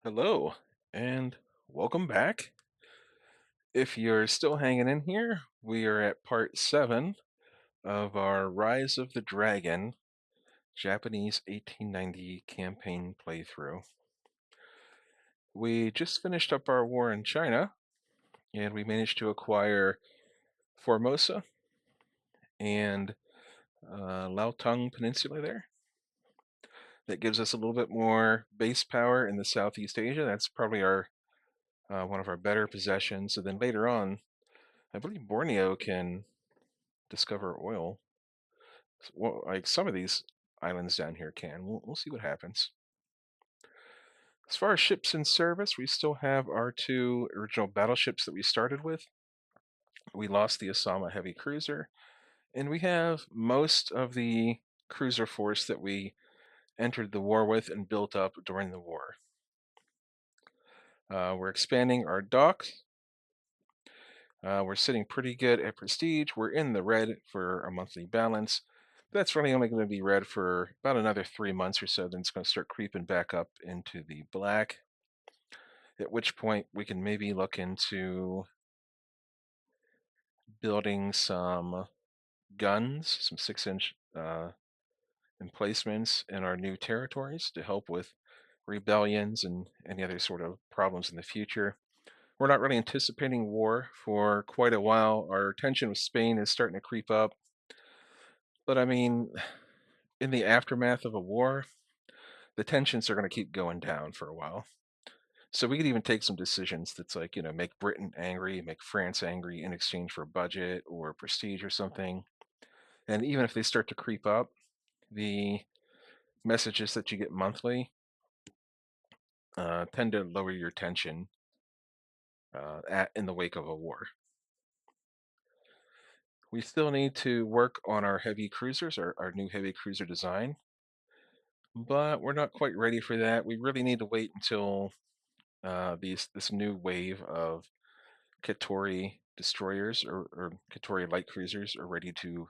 Hello, and welcome back. If you're still hanging in here, we are at part 7 of our Rise of the Dragon Japanese 1890 campaign playthrough. We just finished up our war in China, and we managed to acquire Formosa and Laotong Peninsula there. That gives us a little bit more base power in the Southeast Asia. That's probably our one of our better possessions. So then later on, I believe Borneo can discover oil. Well, like some of these islands down here can. We'll see what happens. As far as ships in service, we still have our two original battleships that we started with. We lost the Osama heavy cruiser, and we have most of the cruiser force that we entered the war with and built up during the war. We're expanding our docks. We're sitting pretty good at prestige. We're in the red for our monthly balance. That's really only going to be red for about another 3 months or so. Then it's going to start creeping back up into the black. At which point we can maybe look into building some guns, some 6-inch emplacements in our new territories to help with rebellions and any other sort of problems in the future. We're not really anticipating war for quite a while. Our tension with Spain is starting to creep up. But I mean, in the aftermath of a war, the tensions are going to keep going down for a while. So we could even take some decisions that's like, make Britain angry, make France angry in exchange for budget or prestige or something. And even if they start to creep up, the messages that you get monthly tend to lower your tension in the wake of a war. We still need to work on our heavy cruisers, our new heavy cruiser design, but we're not quite ready for that. We really need to wait until this new wave of Katori destroyers or Katori light cruisers are ready to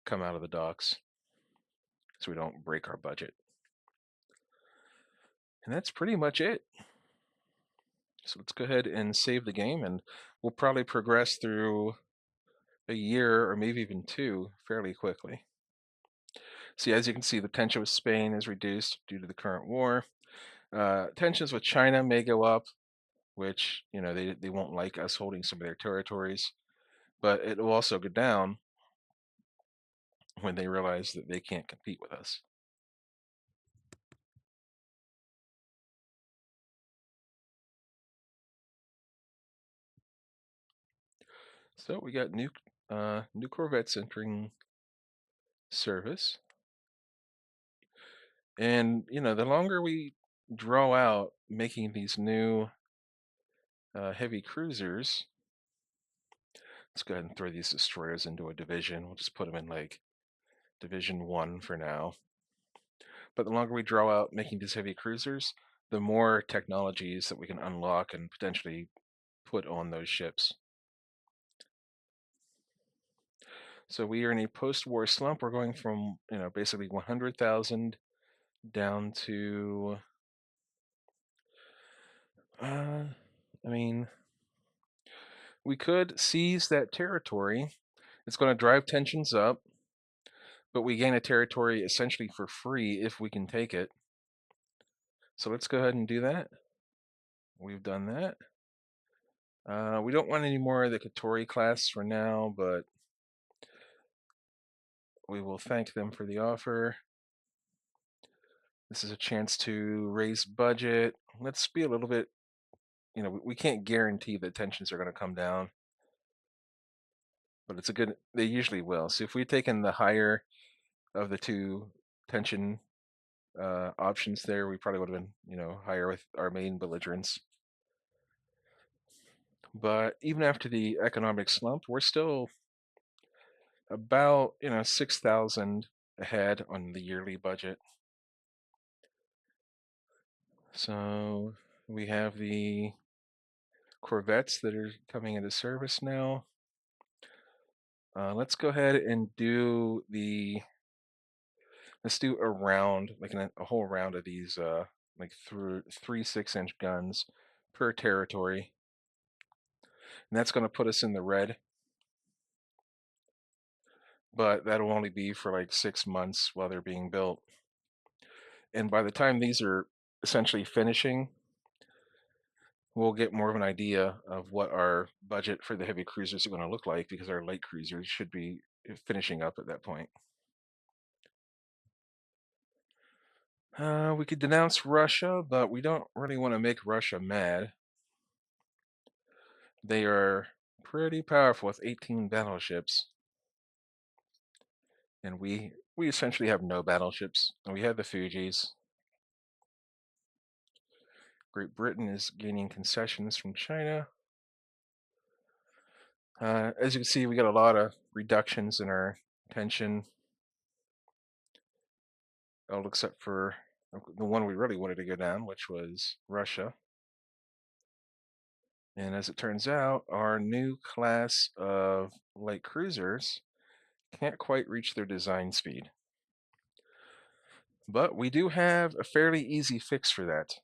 come out of the docks so we don't break our budget. And that's pretty much it. So let's go ahead and save the game, and we'll probably progress through a year or maybe even two fairly quickly. See, as you can see, the tension with Spain is reduced due to the current war. Tensions with China may go up, which, they won't like us holding some of their territories, but it will also go down when they realize that they can't compete with us. So we got new corvettes entering service, and the longer we draw out making these new heavy cruisers, let's go ahead and throw these destroyers into a division. We'll just put them in like Division 1 for now. But the longer we draw out making these heavy cruisers, the more technologies that we can unlock and potentially put on those ships. So we are in a post-war slump. We're going from, basically 100,000 down to, I mean, we could seize that territory. It's going to drive tensions up, but we gain a territory essentially for free if we can take it. So let's go ahead and do that. We've done that. We don't want any more of the Katori class for now, but we will thank them for the offer. This is a chance to raise budget. Let's be a little bit, we can't guarantee that tensions are going to come down, but they usually will. So if we'd taken the higher of the two tension options there, we probably would have been, higher with our main belligerents. But even after the economic slump, we're still about, 6,000 ahead on the yearly budget. So we have the corvettes that are coming into service now. Let's go ahead and let's do a round, like a whole round of these like through three 6-inch guns per territory, and that's going to put us in the red. But that'll only be for like 6 months while they're being built. And by the time these are essentially finishing, we'll get more of an idea of what our budget for the heavy cruisers are going to look like, because our light cruisers should be finishing up at that point. We could denounce Russia, but we don't really want to make Russia mad. They are pretty powerful with 18 battleships, and we essentially have no battleships. And we have the Fujis. Great Britain is gaining concessions from China. As you can see, we got a lot of reductions in our tension, all except for the one we really wanted to go down, which was Russia. And as it turns out, our new class of light cruisers can't quite reach their design speed. But we do have a fairly easy fix for that.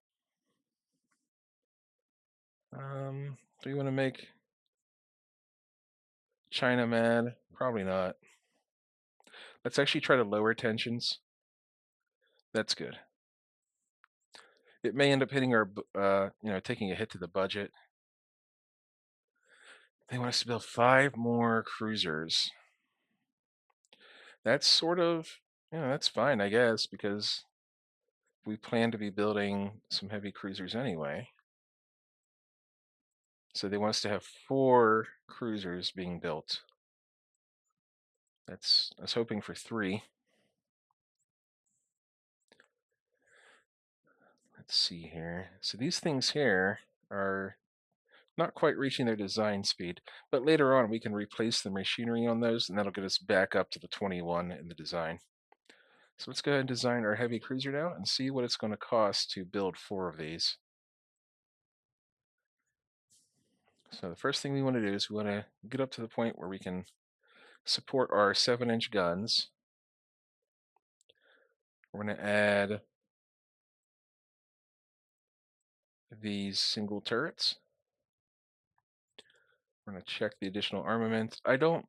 Do you want to make China mad? Probably not. Let's actually try to lower tensions. That's good. It may end up hitting our, taking a hit to the budget. They want us to build 5 more cruisers. That's sort of, that's fine, I guess, because we plan to be building some heavy cruisers anyway. So they want us to have 4 cruisers being built. I was hoping for 3. Let's see here. So these things here are not quite reaching their design speed, but later on we can replace the machinery on those, and that'll get us back up to the 21 in the design. So let's go ahead and design our heavy cruiser now and see what it's going to cost to build 4 of these. So the first thing we want to do is we want to get up to the point where we can support our 7-inch guns. We're going to add these single turrets. We're going to check the additional armament. I don't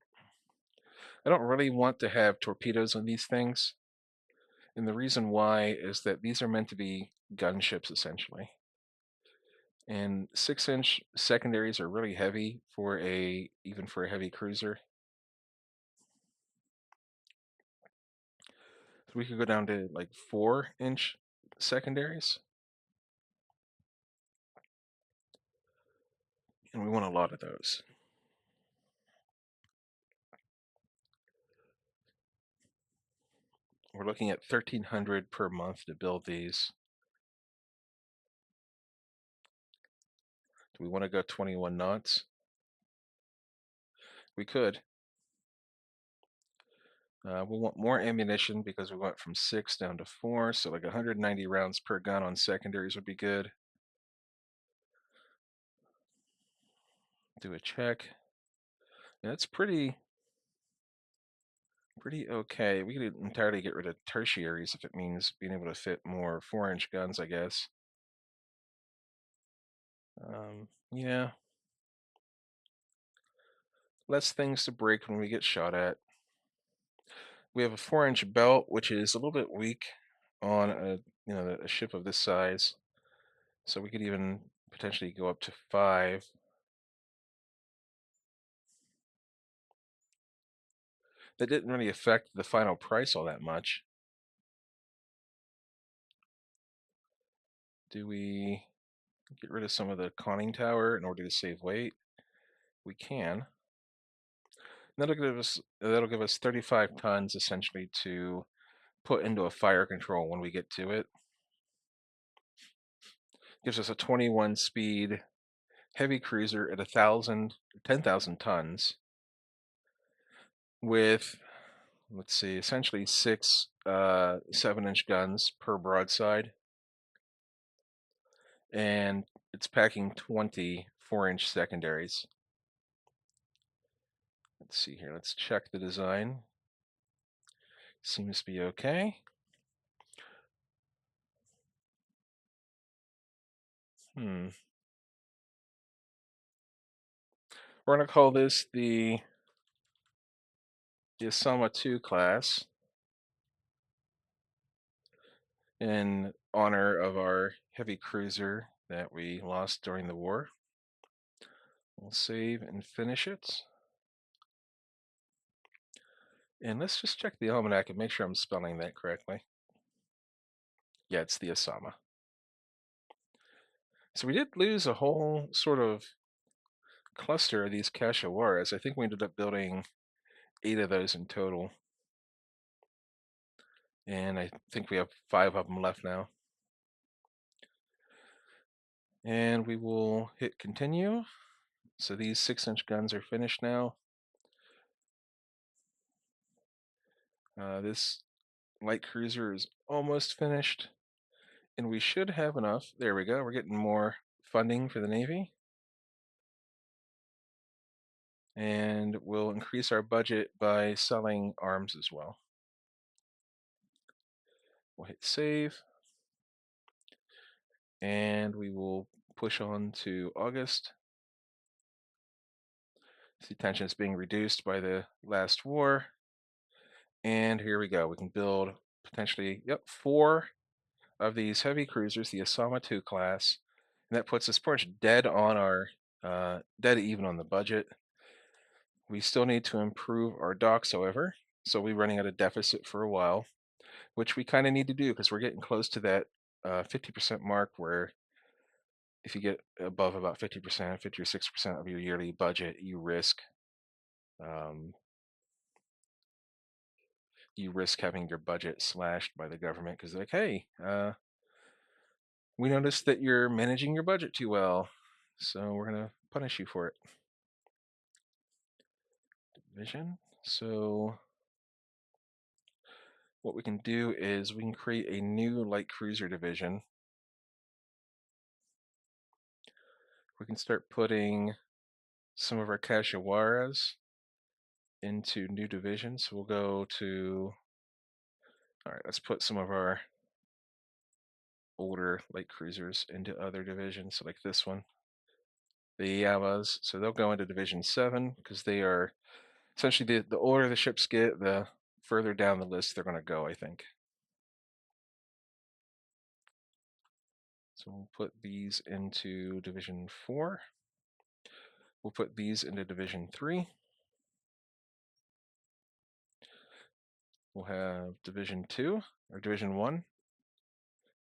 really want to have torpedoes on these things. And the reason why is that these are meant to be gunships essentially. And 6-inch secondaries are really heavy for even for a heavy cruiser. So we could go down to like 4-inch secondaries. And we want a lot of those. We're looking at 1,300 per month to build these. Do we want to go 21 knots? We could. We'll want more ammunition because we went from 6 down to 4, so like 190 rounds per gun on secondaries would be good. Do a check. That's pretty okay. We could entirely get rid of tertiaries if it means being able to fit more 4-inch guns, I guess. Yeah. Less things to break when we get shot at. We have a 4-inch belt, which is a little bit weak on a ship of this size. So we could even potentially go up to 5. That didn't really affect the final price all that much. Do we get rid of some of the conning tower in order to save weight? We can. That'll give us 35 tons essentially to put into a fire control when we get to it. Gives us a 21 speed heavy cruiser at 10,000 tons with, let's see, essentially 6 7-inch guns per broadside, and it's packing 20 4-inch secondaries. Let's see here, let's check the design. Seems to be okay. Hmm. We're going to call this the Osama 2 class in honor of our heavy cruiser that we lost during the war. We'll save and finish it. And let's just check the almanac and make sure I'm spelling that correctly. Yeah, it's the Osama. So we did lose a whole sort of cluster of these Kashawaras. I think we ended up building 8 of those in total. And I think we have 5 of them left now. And we will hit continue. So these 6-inch guns are finished now. This light cruiser is almost finished. And we should have enough. There we go. We're getting more funding for the Navy. And we'll increase our budget by selling arms as well. We'll hit save. And we will push on to August. See, tension is being reduced by the last war. And here we go. We can build potentially, 4 of these heavy cruisers, the Osama 2 class. And that puts us pretty much dead on our, dead even on the budget. We still need to improve our docks, however. So we'll be running at a deficit for a while, which we kind of need to do because we're getting close to that 50% mark where if you get above about 50%, 50 or 60% of your yearly budget, um, you risk having your budget slashed by the government because they're like, hey, we noticed that you're managing your budget too well, so we're going to punish you for it. Division. So what we can do is we can create a new light cruiser division. We can start putting some of our Kashawaras into new divisions. So we'll go to, all right, let's put some of our older light cruisers into other divisions, so like this one, the Yamas. So they'll go into Division 7 because they are essentially the older the ships get, the further down the list they're going to go, I think. So we'll put these into Division 4. We'll put these into Division 3. We'll have Division 2, or Division 1,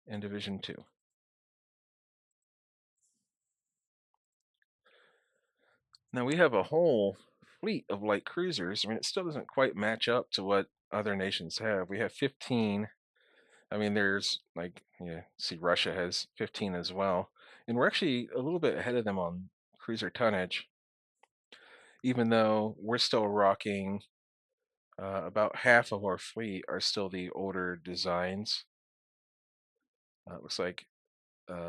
and Division 2. Now we have a whole fleet of light cruisers. I mean, it still doesn't quite match up to what other nations have. We have 15. I mean, there's like, yeah, see, Russia has 15 as well. And we're actually a little bit ahead of them on cruiser tonnage, even though we're still rocking about half of our fleet are still the older designs. It looks like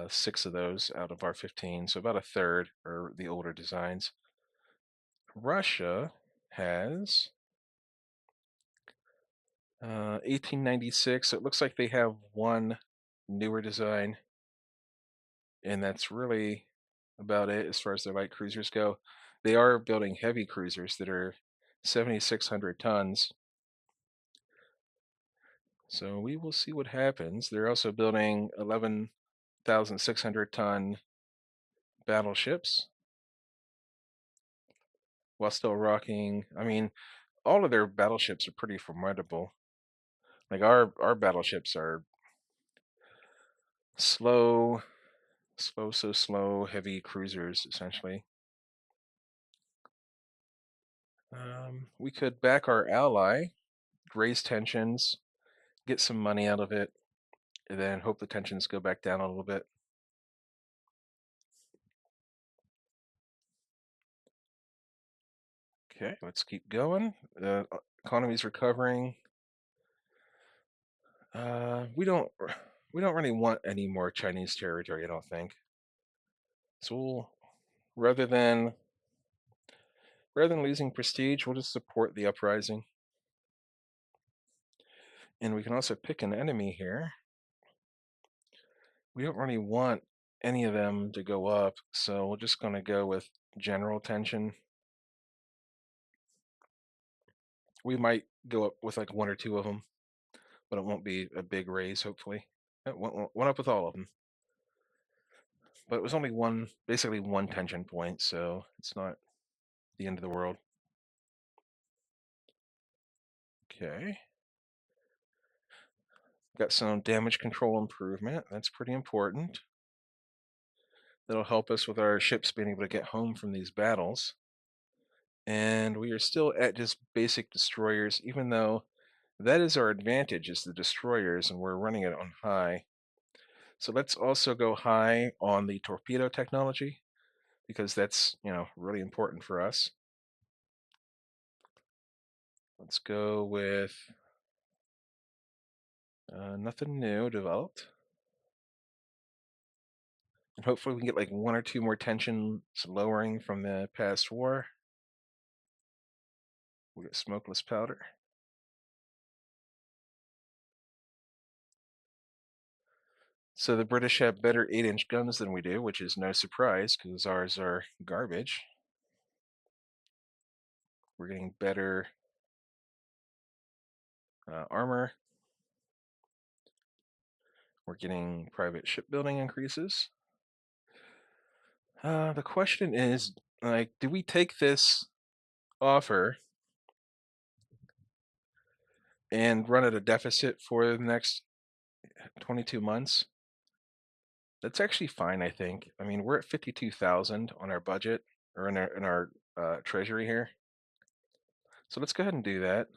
6 of those out of our 15, so about a third are the older designs. Russia has 1896, so it looks like they have one newer design, and that's really about it as far as their light cruisers go. They are building heavy cruisers that are 7,600 tons. So we will see what happens. They're also building 11,600 ton battleships while still rocking. I mean, all of their battleships are pretty formidable. Like our battleships are slow, so slow, heavy cruisers essentially. We could back our ally, raise tensions, get some money out of it, and then hope the tensions go back down a little bit. Okay, let's keep going. The economy's recovering. We don't really want any more Chinese territory, I don't think. So rather than losing prestige, we'll just support the uprising. And we can also pick an enemy here. We don't really want any of them to go up, so we're just going to go with general tension. We might go up with like one or two of them, but it won't be a big raise, hopefully. Went up with all of them. But it was only one, basically one tension point, so it's not the end of the world. Okay. Got some damage control improvement. That's pretty important. That'll help us with our ships being able to get home from these battles. And we are still at just basic destroyers, even though that is our advantage, is the destroyers, and we're running it on high. So let's also go high on the torpedo technology, because that's, really important for us. Let's go with nothing new developed. And hopefully we can get like one or two more tensions lowering from the past war. We get smokeless powder. So the British have better 8-inch guns than we do, which is no surprise because ours are garbage. We're getting better armor. We're getting private shipbuilding increases. The question is, like, do we take this offer and run at a deficit for the next 22 months? That's actually fine, I think. I mean, we're at 52,000 on our budget, or in our treasury here. So let's go ahead and do that.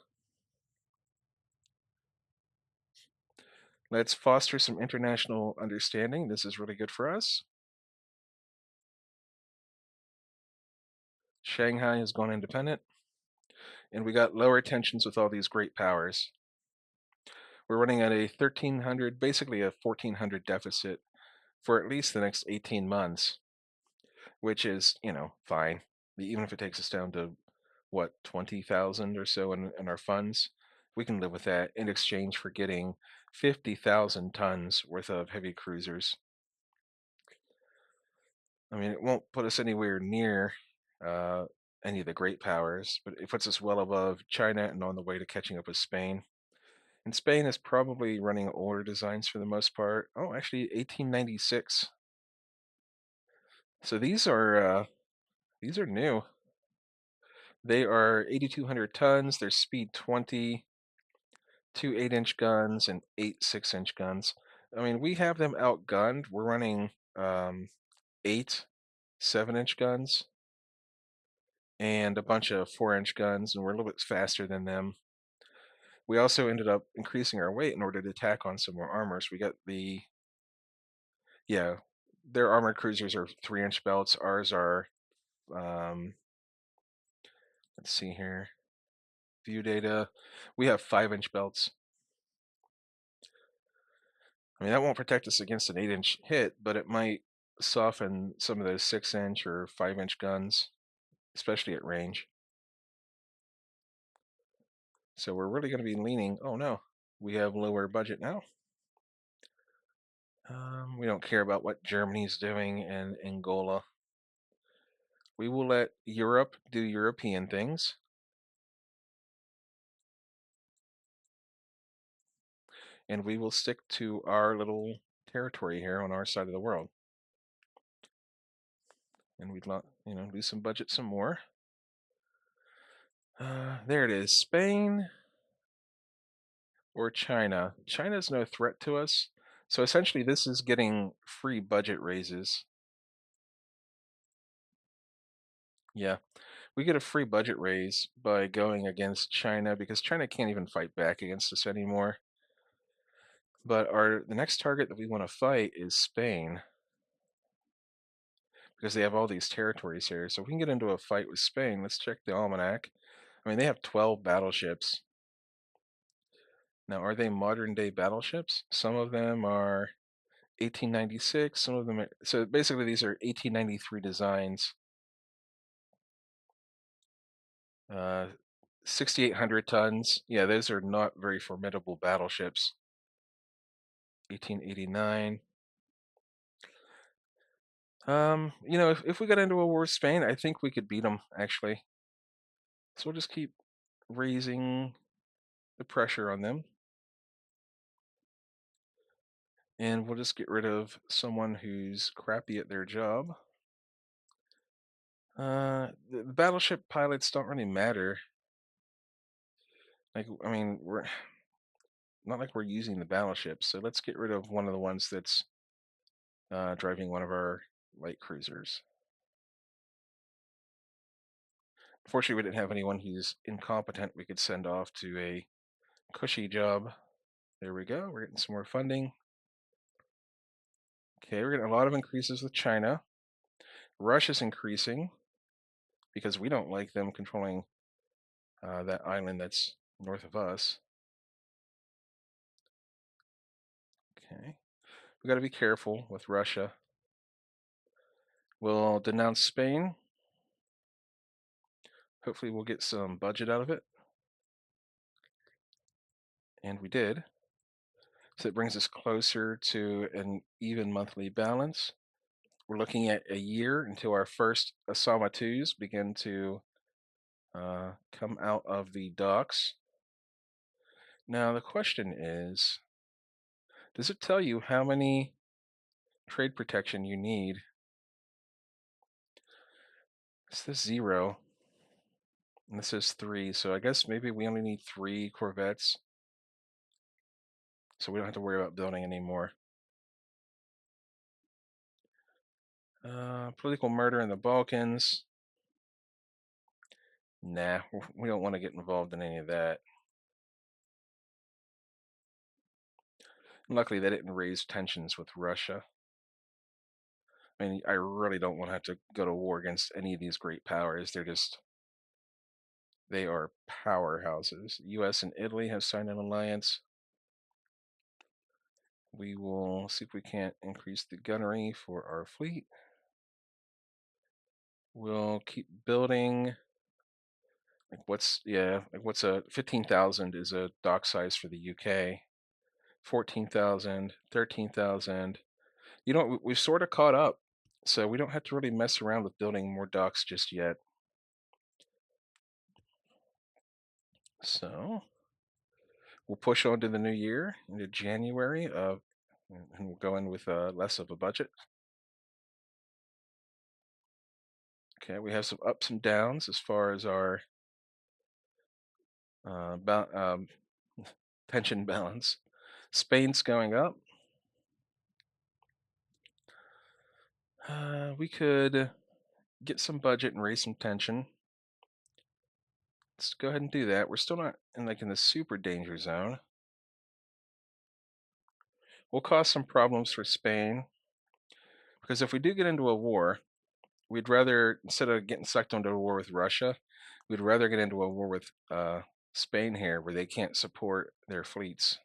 Let's foster some international understanding. This is really good for us. Shanghai has gone independent, and we got lower tensions with all these great powers. We're running at a 1,300, basically a 1,400 deficit for at least the next 18 months, which is, fine. Even if it takes us down to, what, 20,000 or so in our funds, we can live with that in exchange for getting 50,000 tons worth of heavy cruisers. I mean, it won't put us anywhere near uh, any of the great powers, but it puts us well above China and on the way to catching up with Spain. And Spain is probably running older designs for the most part. Oh, actually, 1896. So these are new. They are 8,200 tons. They're speed 20, two 8-inch guns, and eight 6-inch guns. I mean, we have them outgunned. We're running eight 7-inch guns and a bunch of 4-inch guns, and we're a little bit faster than them. We also ended up increasing our weight in order to tack on some more armor. So we got yeah, their armored cruisers are 3-inch belts. Ours are, um, let's see here, view data. We have 5-inch belts. I mean, that won't protect us against an 8-inch hit, but it might soften some of those 6-inch or 5-inch guns, especially at range. So we're really going to be leaning. Oh no, we have lower budget now. We don't care about what Germany's doing in Angola. We will let Europe do European things. And we will stick to our little territory here on our side of the world. And we'd lose some budget some more. There it is. Spain or China. China's no threat to us. So essentially this is getting free budget raises. Yeah, we get a free budget raise by going against China because China can't even fight back against us anymore. But the next target that we want to fight is Spain because they have all these territories here. So if we can get into a fight with Spain, let's check the almanac. I mean, they have 12 battleships. Now, are they modern day battleships? Some of them are 1896, some of them are, so basically these are 1893 designs. 6,800 tons. Yeah, those are not very formidable battleships. 1889. if we got into a war with Spain, I think we could beat them actually. So we'll just keep raising the pressure on them, and we'll just get rid of someone who's crappy at their job. The battleship pilots don't really matter. Like, I mean, we're not like we're using the battleship, so let's get rid of one of the ones that's driving one of our light cruisers. Fortunately, we didn't have anyone who's incompetent we could send off to a cushy job. There we go. We're getting some more funding. Okay, we're getting a lot of increases with China. Russia's increasing because we don't like them controlling that island that's north of us. Okay, we got to be careful with Russia. We'll denounce Spain. Hopefully, we'll get some budget out of it. And we did. So it brings us closer to an even monthly balance. We're looking at a year until our first Osama 2s begin to come out of the docks. Now, the question is, does it tell you how many trade protection you need? It says 0, and this is 3, so I guess maybe we only need 3 corvettes, so we don't have to worry about building anymore. Political murder in the Balkans. Nah, we don't want to get involved in any of that. Luckily, they didn't raise tensions with Russia. I mean, I really don't want to have to go to war against any of these great powers. They are powerhouses. US and Italy have signed an alliance. We will see if we can't increase the gunnery for our fleet. We'll keep building. What's a 15,000 is a dock size for the UK. 14,000, 13,000. We've sort of caught up, so we don't have to really mess around with building more docks just yet. So we'll push on to the new year into January, and we'll go in with less of a budget. Okay, we have some ups and downs as far as our tension balance. Spain's going up. We could get some budget and raise some tension. Let's go ahead and do that. We're still not in the super danger zone. We'll cause some problems for Spain because if we do get into a war, we'd rather, instead of getting sucked into a war with Russia, we'd rather get into a war with Spain here, where they can't support their fleets.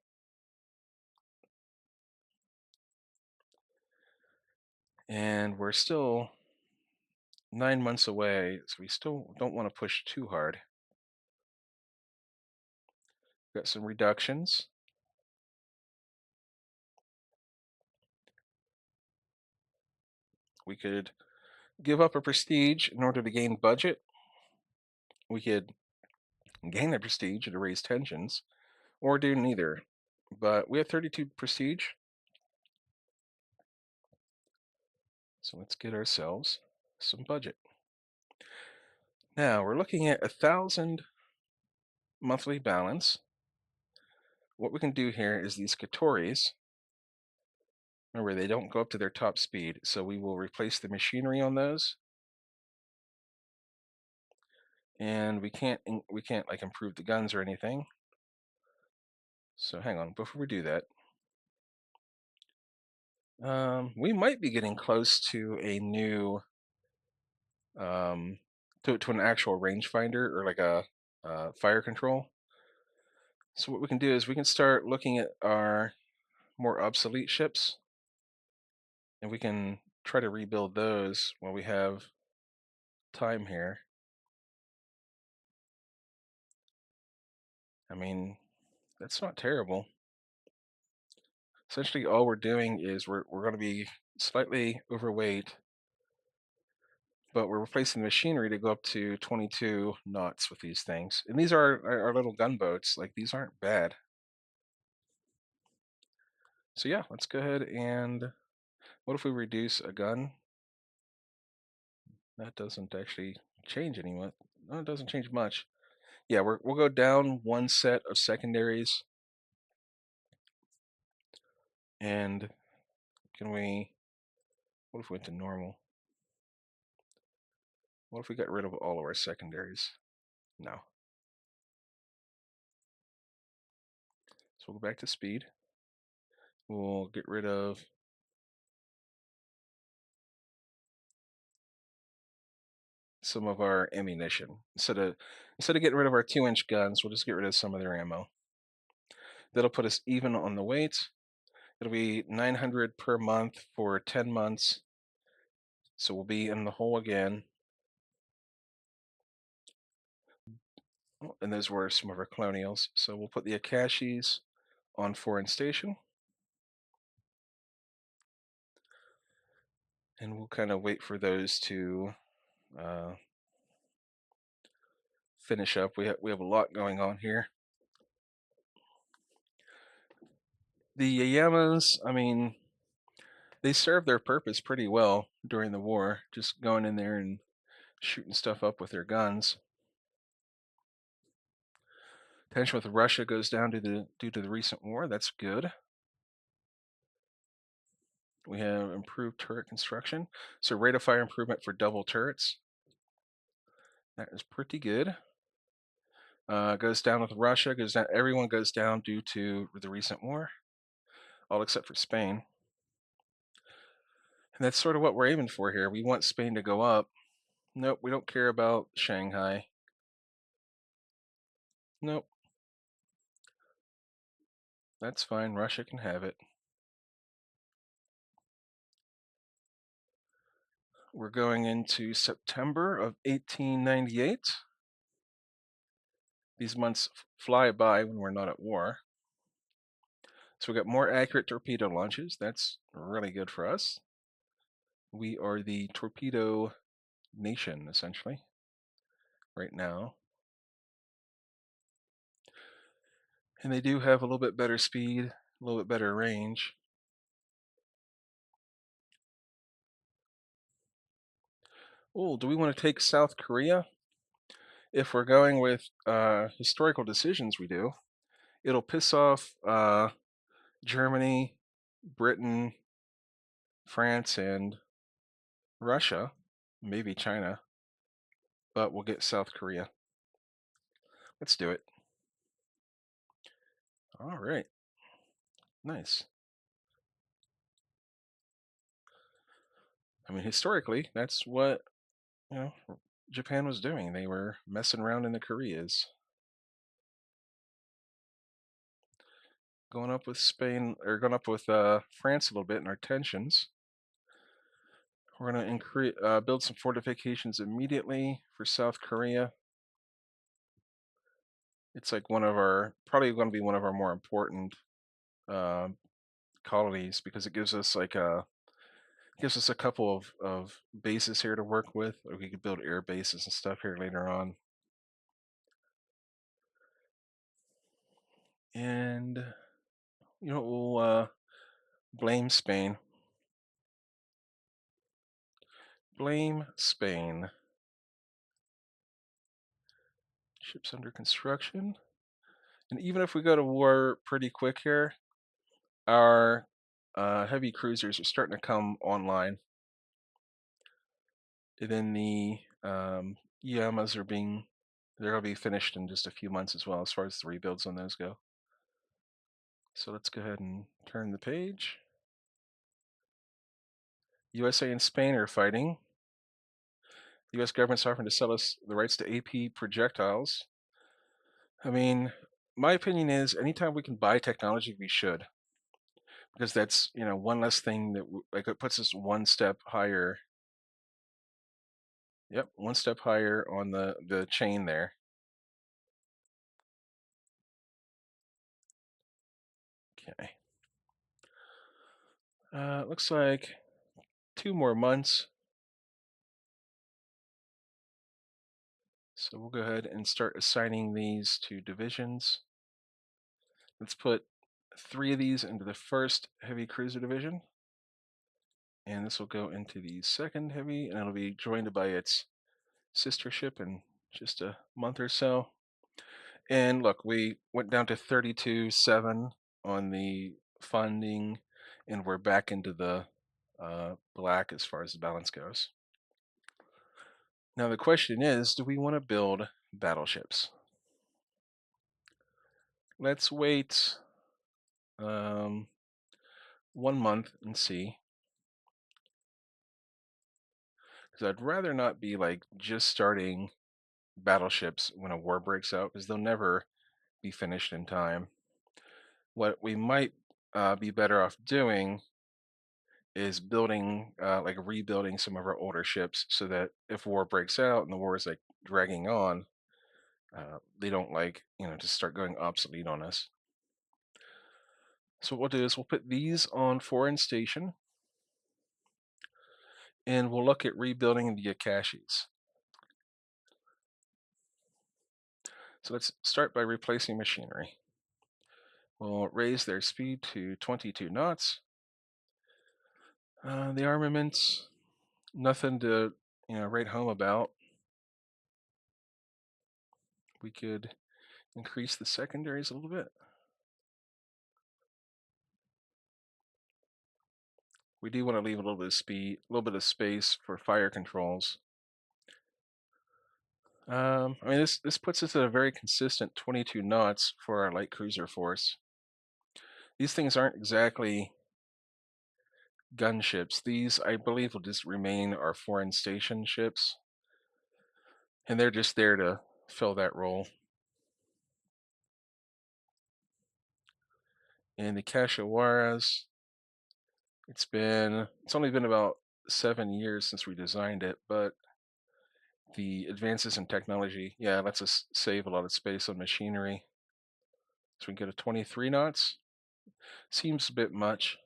And we're still 9 months away, so we still don't want to push too hard. Got some reductions. We could give up a prestige in order to gain budget. We could gain a prestige to raise tensions, or do neither. But we have 32 prestige, so let's get ourselves some budget. Now we're looking at 1,000 monthly balance. What we can do here is these Katoris. Remember, they don't go up to their top speed, so we will replace the machinery on those. And we can't like improve the guns or anything. So hang on, before we do that, we might be getting close to a new to an actual rangefinder or like a fire control. So what we can do is we can start looking at our more obsolete ships, and we can try to rebuild those while we have time here. I mean, that's not terrible. Essentially, all we're doing is we're going to be slightly overweight but we're replacing the machinery to go up to 22 knots with these things. And these are our little gunboats. Like, these aren't bad. So yeah, let's go ahead and what if we reduce a gun? That doesn't actually change anyone. No, it doesn't change much. Yeah, we'll go down one set of secondaries. And can we, what if we went to normal? What if we got rid of all of our secondaries? No. So we'll go back to speed. We'll get rid of some of our ammunition. Instead of getting rid of our 2-inch guns, we'll just get rid of some of their ammo. That'll put us even on the weight. It'll be 900 per month for 10 months. So we'll be in the hole again. Oh, and those were some of our colonials. So we'll put the Akashis on foreign station. And we'll kind of wait for those to finish up. We have a lot going on here. The Yayamas, I mean, they served their purpose pretty well during the war, just going in there and shooting stuff up with their guns. Tension with Russia goes down due to the recent war. That's good. We have improved turret construction. So rate of fire improvement for double turrets. That is pretty good. Goes down with Russia. Goes down. Everyone goes down due to the recent war, all except for Spain. And that's sort of what we're aiming for here. We want Spain to go up. Nope, we don't care about Shanghai. Nope. That's fine. Russia can have it. We're going into September of 1898. These months fly by when we're not at war. So we got more accurate torpedo launches. That's really good for us. We are the torpedo nation, essentially, right now. And they do have a little bit better speed, a little bit better range. Oh, do we want to take South Korea? If we're going with historical decisions, we do. It'll piss off Germany, Britain, France, and Russia, maybe China, but we'll get South Korea. Let's do it. All right. Nice. I mean, historically, that's what, you know, Japan was doing. They were messing around in the Koreas. Going up with Spain, or going up with France a little bit in our tensions. We're going to build some fortifications immediately for South Korea. It's like probably going to be one of our more important uh, colonies because it gives us a couple of bases here to work with. Or we could build air bases and stuff here later on. And we'll blame Spain. Blame Spain. Ships under construction. And even if we go to war pretty quick here, our heavy cruisers are starting to come online. And then the Yamas they're going to be finished in just a few months as well, as far as the rebuilds on those go. So let's go ahead and turn the page. USA and Spain are fighting. The US government's offering to sell us the rights to AP projectiles. I mean, my opinion is anytime we can buy technology, we should. Because that's, one less thing that, it puts us one step higher. Yep, one step higher on the chain there. Okay. Looks like 2 more months. So we'll go ahead and start assigning these to divisions. Let's put 3 of these into the first heavy cruiser division, and this will go into the second heavy, and it'll be joined by its sister ship in just a month or so. And look, we went down to 32.7 on the funding, and we're back into the black as far as the balance goes. Now the question is, do we want to build battleships? Let's wait 1 month and see, because I'd rather not be like just starting battleships when a war breaks out, because they'll never be finished in time. What we might be better off doing is building, like rebuilding some of our older ships, so that if war breaks out and the war is like dragging on, they don't like, just start going obsolete on us. So what we'll do is we'll put these on foreign station, and we'll look at rebuilding the Akashis. So let's start by replacing machinery. We'll raise their speed to 22 knots. The armaments, nothing to write home about. We could increase the secondaries a little bit. We do want to leave a little bit of speed, a little bit of space for fire controls. I mean, this puts us at a very consistent 22 knots for our light cruiser force. These things aren't exactly gunships. These, I believe, will just remain our foreign station ships, and they're just there to fill that role. And the Kashawaras, it's only been about 7 years since we designed it, but the advances in technology, yeah, lets us save a lot of space on machinery. So we can get a 23 knots. Seems a bit much.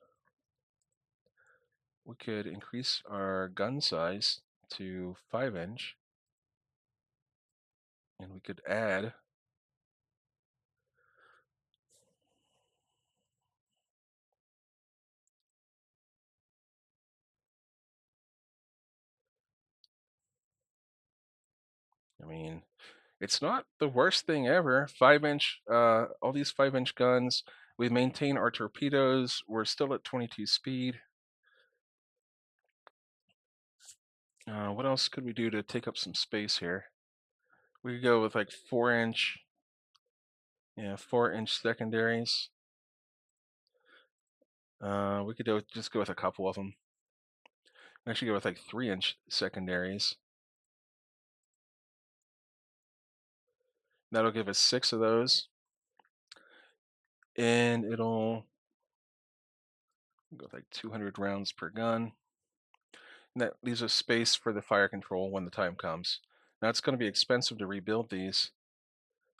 We could increase our gun size to 5-inch, and we could add I mean, it's not the worst thing ever. 5-inch, all these 5-inch guns. We maintain our torpedoes. We're still at 22 speed. What else could we do to take up some space here? We could go with like 4-inch, 4-inch secondaries. We could just go with a couple of them. Actually, go with like 3-inch secondaries. That'll give us 6 of those, and it'll go with like 200 rounds per gun. And that leaves us space for the fire control when the time comes. Now it's going to be expensive to rebuild these,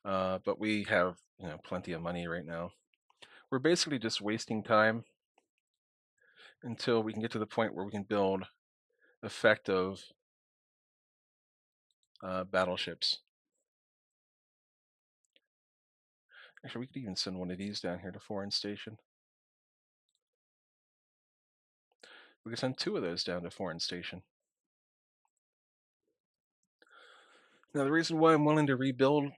but we have plenty of money right now. We're basically just wasting time until we can get to the point where we can build effective battleships. Actually, we could even send one of these down here to Foreign Station. We could send 2 of those down to Foreign Station. Now, the reason why I'm willing to rebuild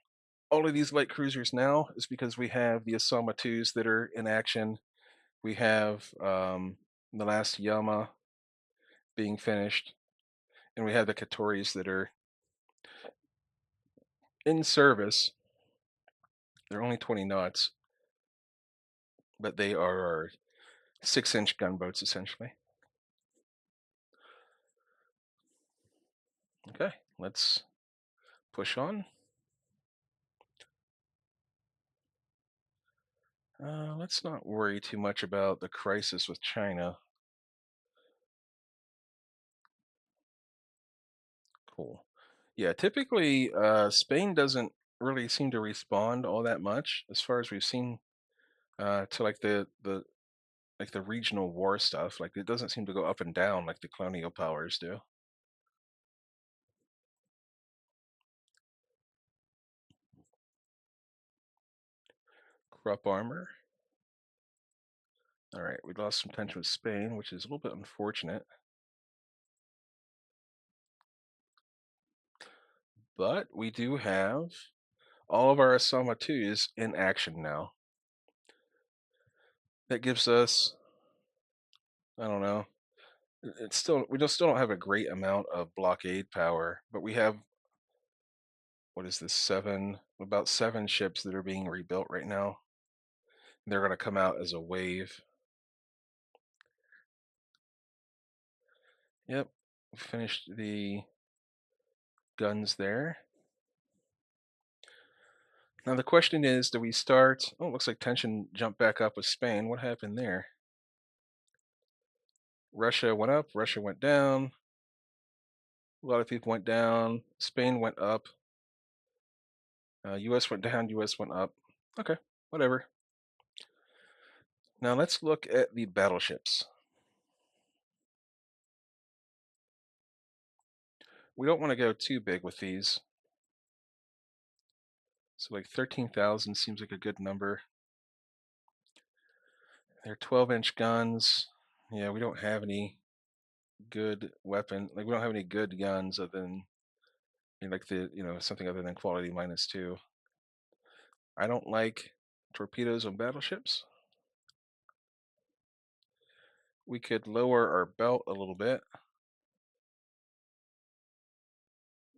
all of these light cruisers now is because we have the Osama 2s that are in action. We have the last Yama being finished, and we have the Katoris that are in service. They're only 20 knots, but they are our 6-inch gunboats essentially. Okay, let's push on. Let's not worry too much about the crisis with China. Cool. Yeah, typically Spain doesn't really seem to respond all that much, as far as we've seen, to like the regional war stuff. Like, it doesn't seem to go up and down like the colonial powers do. Crop armor. All right, we lost some tension with Spain, which is a little bit unfortunate. But we do have all of our Osama 2s in action now. That gives us, I don't know, it's still, we just still don't have a great amount of blockade power, but we have, what is this, about 7 ships that are being rebuilt right now. They're going to come out as a wave. Yep, finished the guns there. Now the question is, do we start, oh, it looks like tension jumped back up with Spain. What happened there? Russia went up, Russia went down. A lot of people went down. Spain went up. US went down, US went up. Okay, whatever. Now let's look at the battleships. We don't want to go too big with these. So like 13,000 seems like a good number. They're 12-inch guns. Yeah, we don't have any good weapon. Like we don't have any good guns other than like the something other than quality -2. I don't like torpedoes on battleships. We could lower our belt a little bit.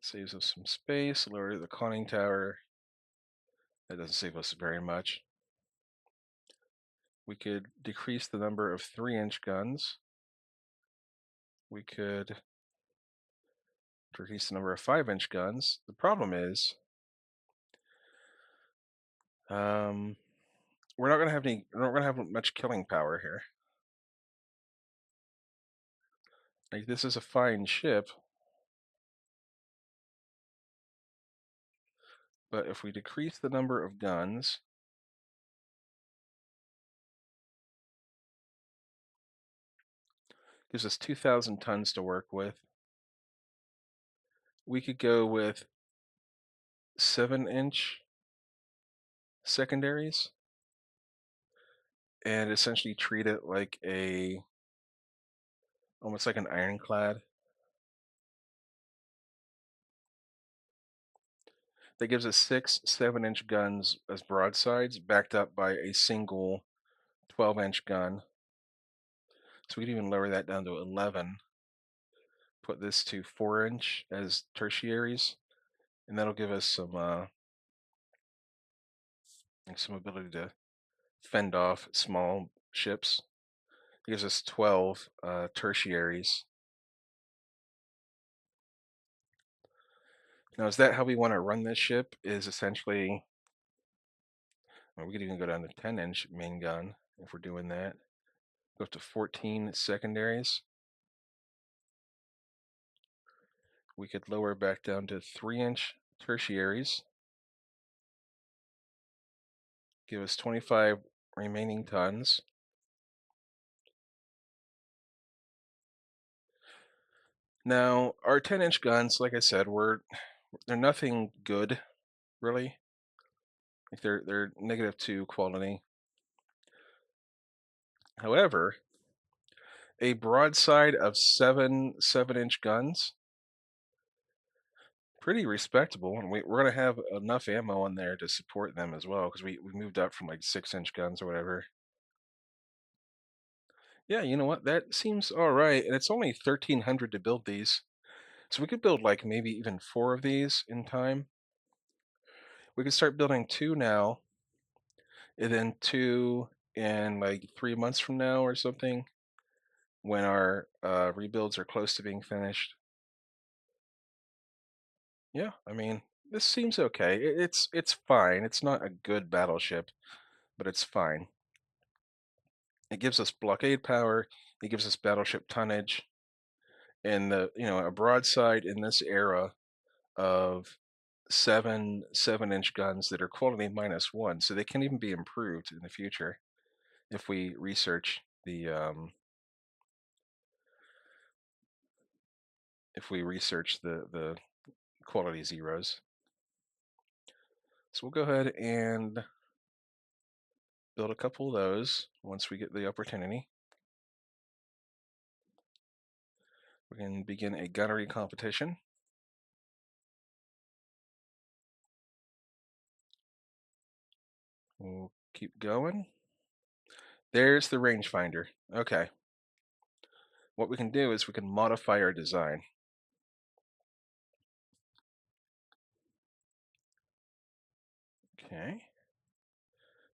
Saves us some space. Lower the conning tower. That doesn't save us very much. We could decrease the number of 3-inch guns. We could decrease the number of 5-inch guns. The problem is, we're not gonna have much killing power here. Like this is a fine ship, but if we decrease the number of guns, gives us 2,000 tons to work with. We could go with 7-inch secondaries and essentially treat it like almost like an ironclad. That gives us 6 7-inch guns as broadsides, backed up by a single 12-inch gun. So we could even lower that down to 11. Put this to 4-inch as tertiaries, and that'll give us some ability to fend off small ships. It gives us 12 tertiaries. Now, is that how we want to run this ship? Is essentially, well, we could even go down to 10-inch main gun if we're doing that. Go up to 14 secondaries. We could lower back down to 3-inch tertiaries. Give us 25 remaining tons. Now, our 10-inch guns, like I said, they're nothing good, really. Like they're -2 quality. However, a broadside of 7-inch guns, pretty respectable, and we're gonna have enough ammo in there to support them as well, because we moved up from like 6-inch guns or whatever. Yeah, you know what? That seems all right, and it's only 1,300 to build these, so we could build like maybe even 4 of these in time. We could start building 2 now, and then 2 in like 3 months from now or something, when our rebuilds are close to being finished. Yeah, I mean, this seems okay. It's fine. It's not a good battleship, but it's fine. It gives us blockade power. It gives us battleship tonnage, and a broadside in this era of 7-inch guns that are quality -1, so they can even be improved in the future if we research the quality 0s. So we'll go ahead and build a couple of those once we get the opportunity. We can begin a gunnery competition. We'll keep going. There's the rangefinder. Okay. What we can do is we can modify our design. Okay.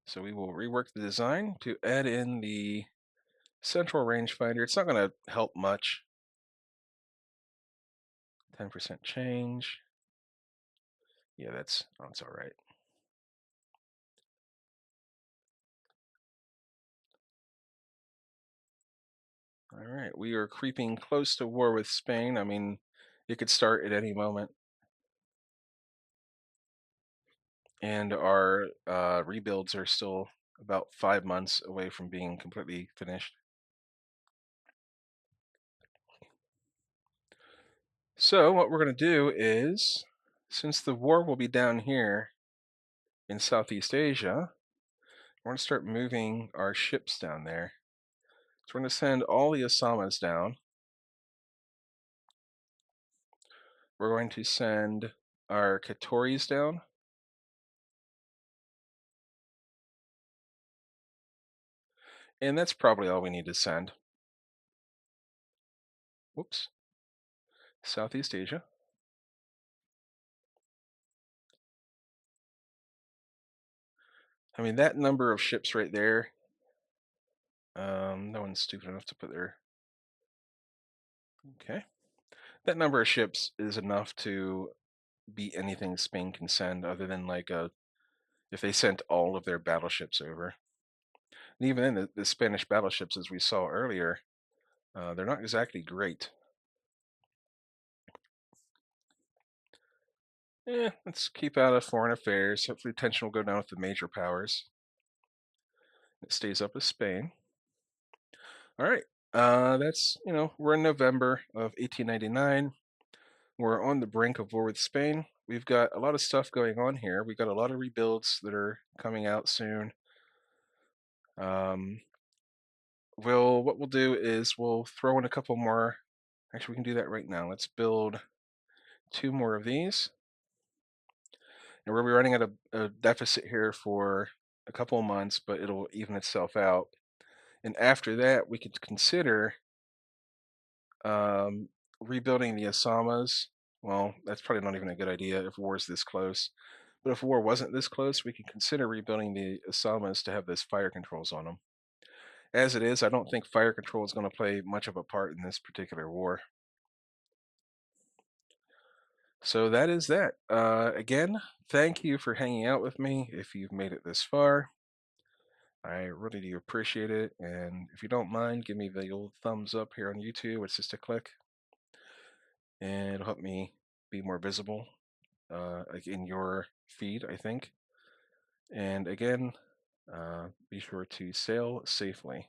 So we will rework the design to add in the central rangefinder. It's not going to help much. 10% change. Yeah, that's all right. All right, we are creeping close to war with Spain. I mean, it could start at any moment. And our rebuilds are still about 5 months away from being completely finished. So what we're going to do is, since the war will be down here in Southeast Asia, we're going to start moving our ships down there. So we're going to send all the Osamas down. We're going to send our Katoris down. And that's probably all we need to send. Whoops. Southeast Asia. I mean, that number of ships right there, no one's stupid enough to put their... Okay. That number of ships is enough to beat anything Spain can send, other than like if they sent all of their battleships over. And even then, the Spanish battleships, as we saw earlier, they're not exactly great. Let's keep out of foreign affairs. Hopefully tension will go down with the major powers. It stays up with Spain. All right. That's, we're in November of 1899. We're on the brink of war with Spain. We've got a lot of stuff going on here. We've got a lot of rebuilds that are coming out soon. What we'll do is we'll throw in a couple more. Actually, we can do that right now. Let's build 2 more of these. And we'll be running at a deficit here for a couple of months, but it'll even itself out. And after that, we could consider rebuilding the Osamas. Well, that's probably not even a good idea if war's this close. But if war wasn't this close, we could consider rebuilding the Osamas to have this fire controls on them. As it is, I don't think fire control is going to play much of a part in this particular war. So that is that. Again, thank you for hanging out with me if you've made it this far. I really do appreciate it. And if you don't mind, give me the old thumbs up here on YouTube. It's just a click. And it'll help me be more visible like in your feed, I think. And again, be sure to sail safely.